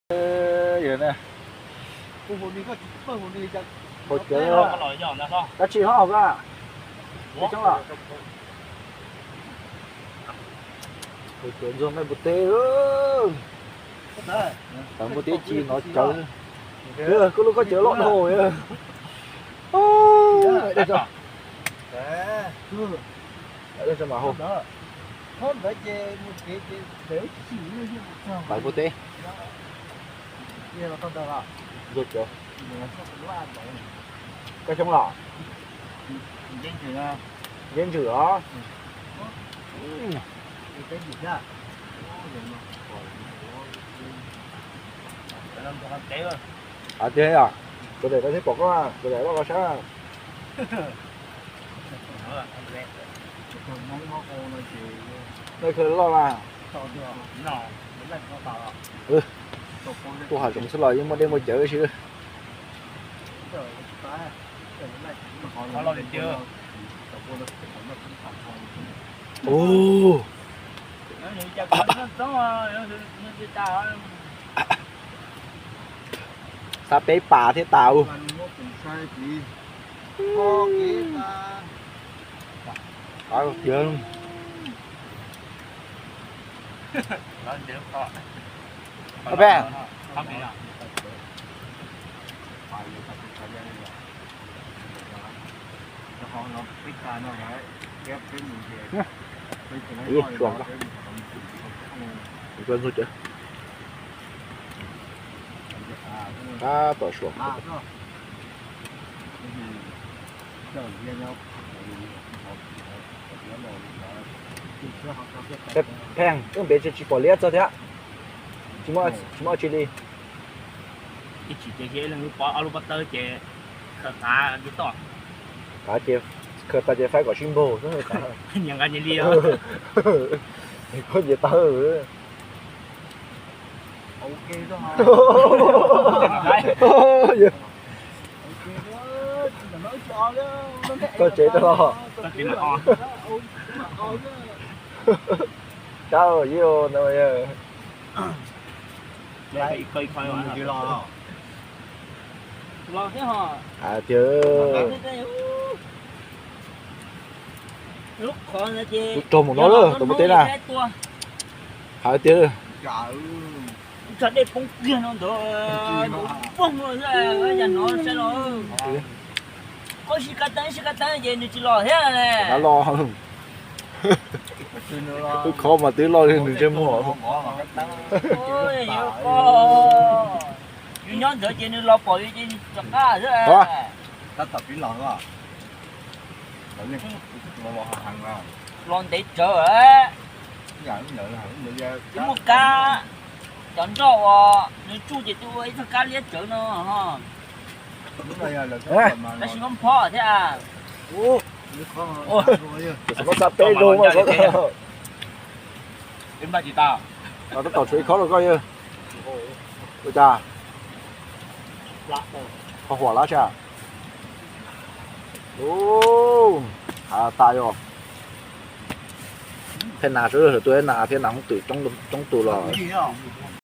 Vậy nè. Hồi Cái chơi nó lòi giòn ra không? các chị họ học ra. Thế chắc là hồi chơi rồi mày bút tê ơ. Thằng bút tê chi nó chơi. Cứ lúc có chơi lộn hồi à. Đây sao? Đây sao mà hồ? Không phải chơi một cái béo chỉ như vậy. Phải bút tê. Như là con tàu à? Rụt rồi. Nó không có ăn đấy. Cái trong lọ. Dân chữ à? Dân chữ đó. Cái gì ra? Để làm cho hắn té rồi. À thế à? Tôi để nó thấy bỏ có tôi để nó có sao? Đó là con rét. Còn mong mong cô nó chỉ Đâyคือlo là cho được. Nó, nó là con tàu à? tôi hỏi chúng sẽ lời nhưng mà đêm mà chở chứ. Nó lo được chưa? Ồ. Nó như chắc nó sống rồi, nó đi tàu. Sắp tới bà thế tàu. Có dương. Nó đi có. Nó bè. Không bị nào. Nó biết ta nó phải ghép cái gì Ý, chuồng quá. Quên rồi chứ. Đã bỏ xuống. Phèn, không biết chỉ bỏ liệt cho thế ạ. Chỉ mà chỉ đi. Cái chỉ cái là bỏ alo bắt tới cái khá cái to. Cả chị khởi ta chỉ phải có symbol thôi cả. Nhận cái gì đi à? Có gì tao nữa. ok đó hả? Có chế đó. Có chế đó. Cháu yêu rồi. Đây cây khoai mà chưa lo. Lo thế hả? À chứ. Lúc con nó chơi. Trộm một nó nữa, tôi mới thế nào. Hai tiếng. Cho đây phong kia nó đó. Phong rồi ra nhà nó sẽ lo. Có gì cả tay gì nó chỉ lo hết nè. Đã lo không? Tôi khó mà tứ lo lên trên mua. Ôi nhiều con. Như nhóm đỡ chị nó lo bỏ đi cho cá thế. Đó. Ta tập cái lon đó. Tự nhiên lo hàng ra. Lon để chờ ấy. Giờ nó nhận ra. Chỉ một cá. Chọn rau nếu chú thì tôi thằng cá liếc chở nó ha. Đúng đây là cái mà Nó chỉ không phò thế à. ủa Nó sắp tới luôn mà có. Đến ba chị tao. Nó tỏ chuối khó rồi coi như. Ôi chà. Có hỏa lá chà. Ô. À tài rồi. Thế nào rồi tôi nào thế nào cũng từ trong tù rồi. cái gì không?